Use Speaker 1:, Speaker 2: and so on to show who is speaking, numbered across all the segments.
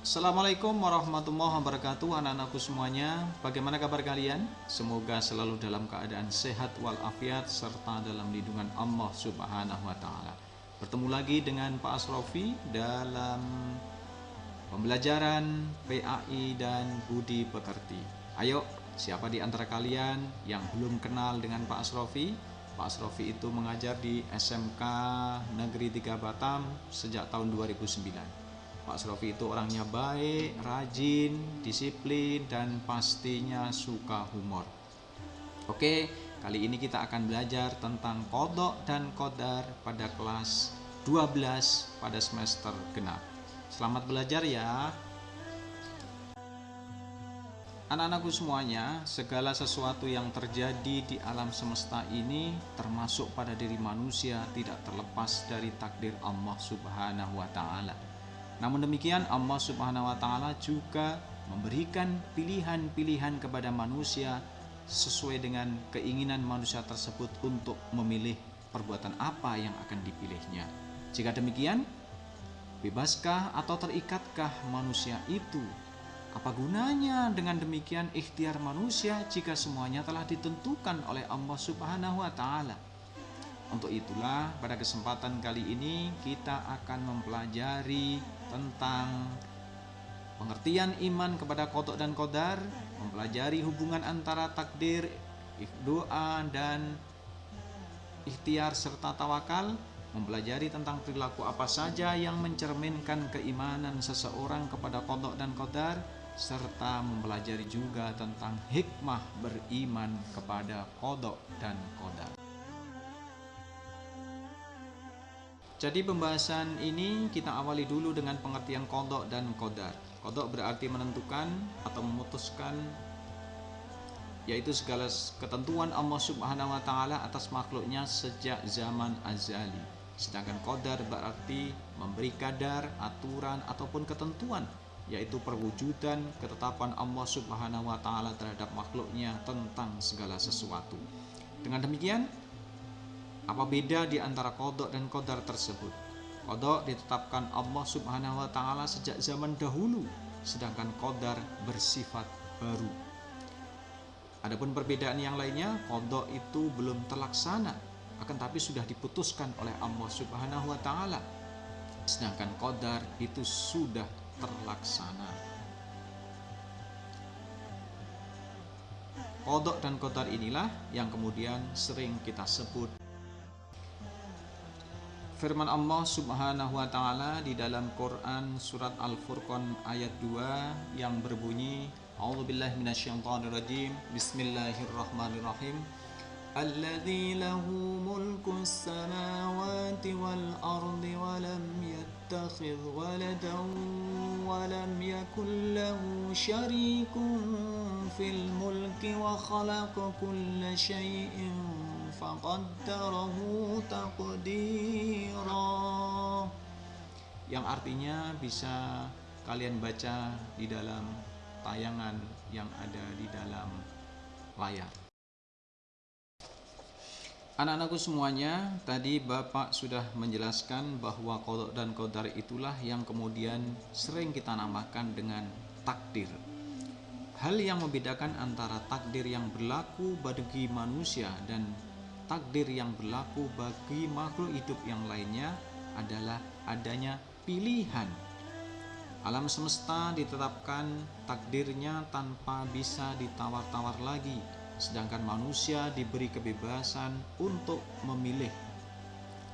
Speaker 1: Assalamualaikum warahmatullahi wabarakatuh, anak-anakku semuanya. Bagaimana kabar kalian? Semoga selalu dalam keadaan sehat walafiat serta dalam lindungan Allah Subhanahu wa taala. Bertemu lagi dengan Pak Asrofi dalam pembelajaran PAI dan Budi Pekerti. Ayo, siapa di antara kalian yang belum kenal dengan Pak Asrofi? Pak Asrofi itu mengajar di SMK Negeri 3 Batam sejak tahun 2009. Pak Asrofi itu orangnya baik, rajin, disiplin, dan pastinya suka humor. Oke, kali ini kita akan belajar tentang qadha dan qadar pada kelas 12 pada semester genap. Selamat belajar ya. Anak-anakku semuanya, segala sesuatu yang terjadi di alam semesta ini termasuk pada diri manusia tidak terlepas dari takdir Allah Subhanahu wa taala. Namun demikian, Allah Subhanahu wa taala juga memberikan pilihan-pilihan kepada manusia sesuai dengan keinginan manusia tersebut untuk memilih perbuatan apa yang akan dipilihnya. Jika demikian, bebaskah atau terikatkah manusia itu? Apa gunanya dengan demikian ikhtiar manusia jika semuanya telah ditentukan oleh Allah Subhanahu wa taala? Untuk itulah pada kesempatan kali ini kita akan mempelajari tentang pengertian iman kepada qadha dan qadar, mempelajari hubungan antara takdir, doa dan ikhtiar serta tawakal, mempelajari tentang perilaku apa saja yang mencerminkan keimanan seseorang kepada qadha dan qadar, serta mempelajari juga tentang hikmah beriman kepada qadha dan qadar. Jadi pembahasan ini kita awali dulu dengan pengertian qadha dan qadar. Qadha berarti menentukan atau memutuskan, yaitu segala ketentuan Allah Subhanahu wa taala atas makhluknya sejak zaman azali. Sedangkan qadar berarti memberi kadar, aturan ataupun ketentuan, yaitu perwujudan ketetapan Allah Subhanahu wa taala terhadap makhluknya tentang segala sesuatu. Dengan demikian, apa beda di antara qadha dan qadar tersebut? Qadha ditetapkan Allah Subhanahu wa taala sejak zaman dahulu, sedangkan qadar bersifat baru. Adapun perbedaan yang lainnya, qadha itu belum terlaksana, akan tapi sudah diputuskan oleh Allah Subhanahu wa taala. Sedangkan qadar itu sudah terlaksana. Qadha dan qadar inilah yang kemudian sering kita sebut firman Allah Subhanahu wa taala di dalam Quran surat Al-Furqan ayat 2 yang berbunyi, A'udzubillahi minasyaitonirrajim. Bismillahirrahmanirrahim. Alladzi lahu mulkus samawati wal ardi wa lam yattakhidh waladan wa lam yakul lahu syarikun fil mulki wa khalaqa kulla syai'in faqaddarahu taqdira. Yang artinya bisa kalian baca di dalam tayangan yang ada di dalam layar. Anak-anakku semuanya, tadi Bapak sudah menjelaskan bahwa qadha dan qadar itulah yang kemudian sering kita namakan dengan takdir. Hal yang membedakan antara takdir yang berlaku bagi manusia dan takdir yang berlaku bagi makhluk hidup yang lainnya adalah adanya pilihan. Alam semesta ditetapkan takdirnya tanpa bisa ditawar-tawar lagi, sedangkan manusia diberi kebebasan untuk memilih.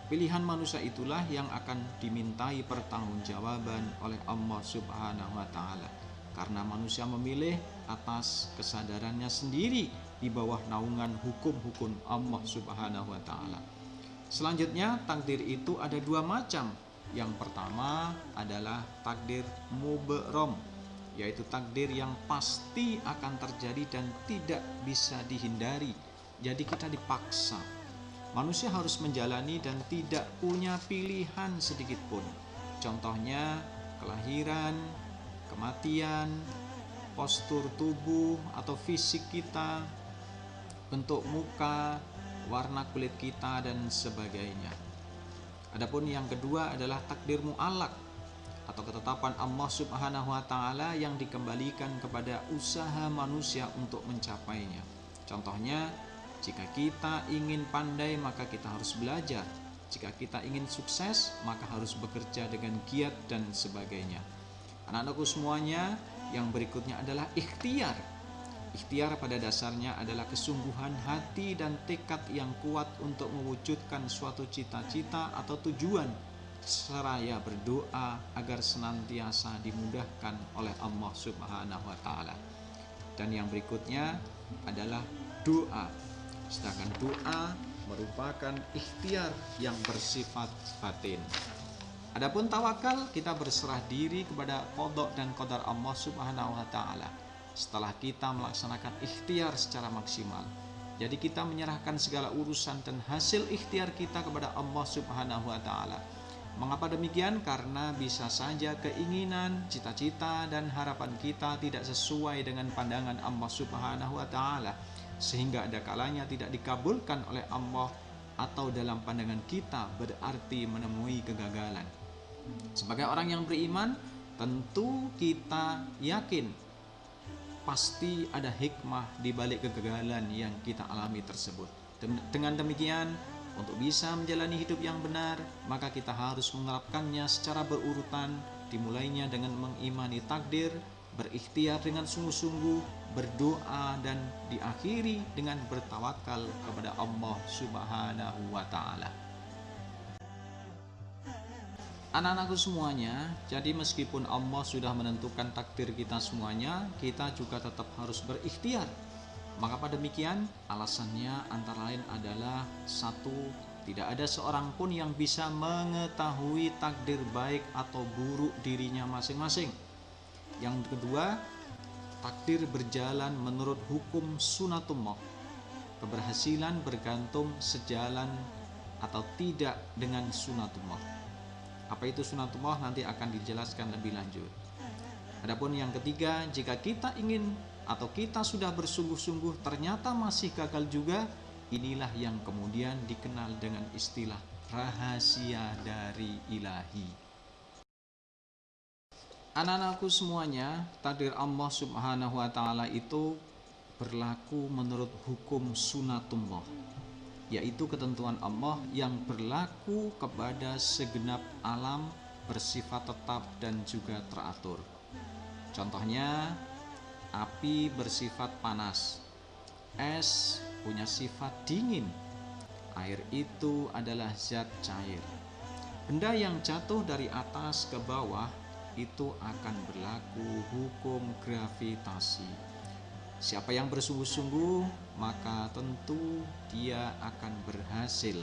Speaker 1: Pilihan manusia itulah yang akan dimintai pertanggungjawaban oleh Allah Subhanahu wa taala, karena manusia memilih atas kesadarannya sendiri di bawah naungan hukum-hukum Allah Subhanahu wa taala. Selanjutnya, takdir itu ada dua macam. Yang pertama adalah takdir mubrom, yaitu takdir yang pasti akan terjadi dan tidak bisa dihindari. Jadi kita dipaksa. Manusia harus menjalani dan tidak punya pilihan sedikit pun. Contohnya kelahiran, kematian, postur tubuh atau fisik kita, bentuk muka, warna kulit kita dan sebagainya. Adapun yang kedua adalah takdir mu'allaq atau ketetapan Allah Subhanahu wa taala yang dikembalikan kepada usaha manusia untuk mencapainya. Contohnya, jika kita ingin pandai maka kita harus belajar. Jika kita ingin sukses maka harus bekerja dengan giat dan sebagainya. Anak-anakku semuanya, yang berikutnya adalah ikhtiar. Ikhtiar pada dasarnya adalah kesungguhan hati dan tekad yang kuat untuk mewujudkan suatu cita-cita atau tujuan, seraya berdoa agar senantiasa dimudahkan oleh Allah Subhanahu wa taala. Dan yang berikutnya adalah doa. Sedangkan doa merupakan ikhtiar yang bersifat batin. Adapun tawakal, kita berserah diri kepada qada dan qadar Allah Subhanahu wa taala setelah kita melaksanakan ikhtiar secara maksimal. Jadi kita menyerahkan segala urusan dan hasil ikhtiar kita kepada Allah Subhanahu wa taala. Mengapa demikian? Karena bisa saja keinginan, cita-cita dan harapan kita tidak sesuai dengan pandangan Allah Subhanahu wa taala, sehingga ada kalanya tidak dikabulkan oleh Allah, atau dalam pandangan kita berarti menemui kegagalan. Sebagai orang yang beriman, tentu kita yakin pasti ada hikmah di balik kegagalan yang kita alami tersebut. Dengan demikian, untuk bisa menjalani hidup yang benar, maka kita harus menerapkannya secara berurutan, dimulainya dengan mengimani takdir, berikhtiar dengan sungguh-sungguh, berdoa, dan diakhiri dengan bertawakal kepada Allah Subhanahu wa taala. Anak-anakku semuanya, jadi meskipun Allah sudah menentukan takdir kita semuanya, kita juga tetap harus berikhtiar. Mengapa demikian? Alasannya antara lain adalah satu, tidak ada seorang pun yang bisa mengetahui takdir baik atau buruk dirinya masing-masing. Yang kedua, takdir berjalan menurut hukum sunatullah. Keberhasilan bergantung sejalan atau tidak dengan sunatullah. Apa itu sunatullah nanti akan dijelaskan lebih lanjut. Adapun yang ketiga, jika kita ingin atau kita sudah bersungguh-sungguh ternyata masih gagal juga, inilah yang kemudian dikenal dengan istilah rahasia dari ilahi. Anak-anakku semuanya, takdir Allah Subhanahu wa taala itu berlaku menurut hukum sunatullah, yaitu ketentuan Allah yang berlaku kepada segenap alam, bersifat tetap dan juga teratur. Contohnya, api bersifat panas, es punya sifat dingin, air itu adalah zat cair. Benda yang jatuh dari atas ke bawah itu akan berlaku hukum gravitasi. Siapa yang bersungguh-sungguh, maka tentu dia akan berhasil.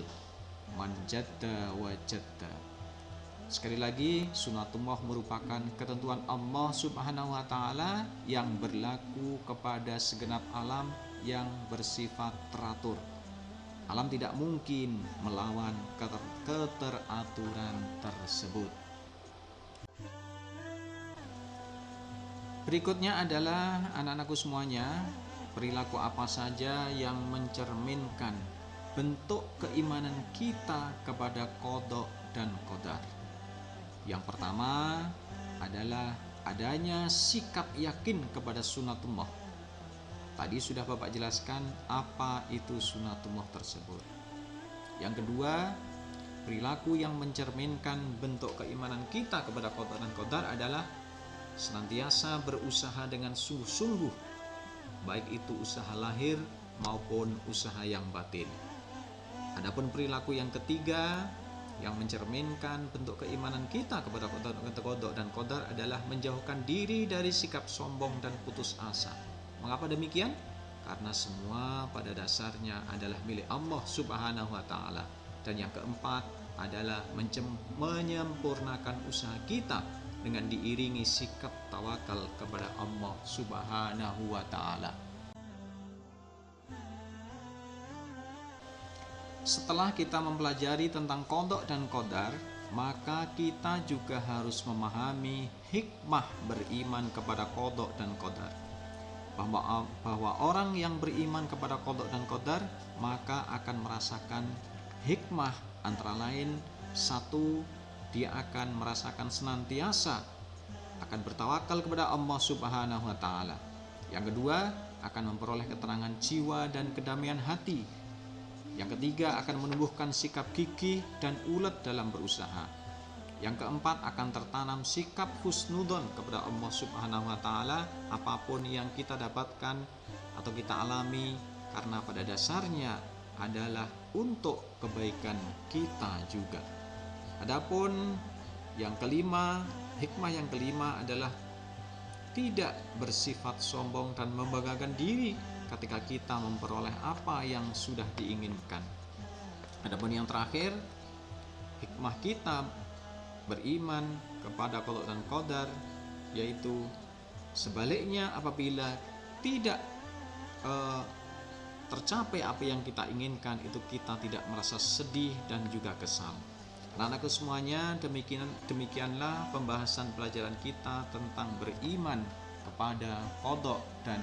Speaker 1: Man jadda wajadda. Sekali lagi, sunatullah merupakan ketentuan Allah Subhanahu wa taala yang berlaku kepada segenap alam yang bersifat teratur. Alam tidak mungkin melawan keteraturan tersebut. Berikutnya adalah anak-anakku semuanya, perilaku apa saja yang mencerminkan bentuk keimanan kita kepada qada dan qadar. Yang pertama adalah adanya sikap yakin kepada sunatullah. Tadi sudah Bapak jelaskan apa itu sunatullah tersebut. Yang kedua, perilaku yang mencerminkan bentuk keimanan kita kepada qada dan qadar adalah senantiasa berusaha dengan sungguh-sungguh, baik itu usaha lahir maupun usaha yang batin. Adapun perilaku yang ketiga yang mencerminkan bentuk keimanan kita kepada qada dan qadar adalah menjauhkan diri dari sikap sombong dan putus asa. Mengapa demikian? Karena semua pada dasarnya adalah milik Allah Subhanahu wa taala. Dan yang keempat adalah menyempurnakan usaha kita dengan diiringi sikap tawakal kepada Allah Subhanahu wa taala. Setelah kita mempelajari tentang qada dan qadar, maka kita juga harus memahami hikmah beriman kepada qada dan qadar. Bahwa orang yang beriman kepada qada dan qadar maka akan merasakan hikmah, antara lain satu, dia akan merasakan senantiasa akan bertawakal kepada Allah Subhanahu wa taala. Yang kedua, akan memperoleh keterangan jiwa dan kedamaian hati. Yang ketiga, akan menumbuhkan sikap gigih dan ulet dalam berusaha. Yang keempat, akan tertanam sikap husnudon kepada Allah Subhanahu wa taala apapun yang kita dapatkan atau kita alami, karena pada dasarnya adalah untuk kebaikan kita juga. Adapun yang kelima, hikmah yang kelima adalah tidak bersifat sombong dan membanggakan diri ketika kita memperoleh apa yang sudah diinginkan. Adapun yang terakhir, hikmah kita beriman kepada qada dan qadar, yaitu sebaliknya apabila tidak tercapai apa yang kita inginkan, itu kita tidak merasa sedih dan juga kesal. Anak-anakku semuanya, demikianlah pembahasan pelajaran kita tentang beriman kepada qada dan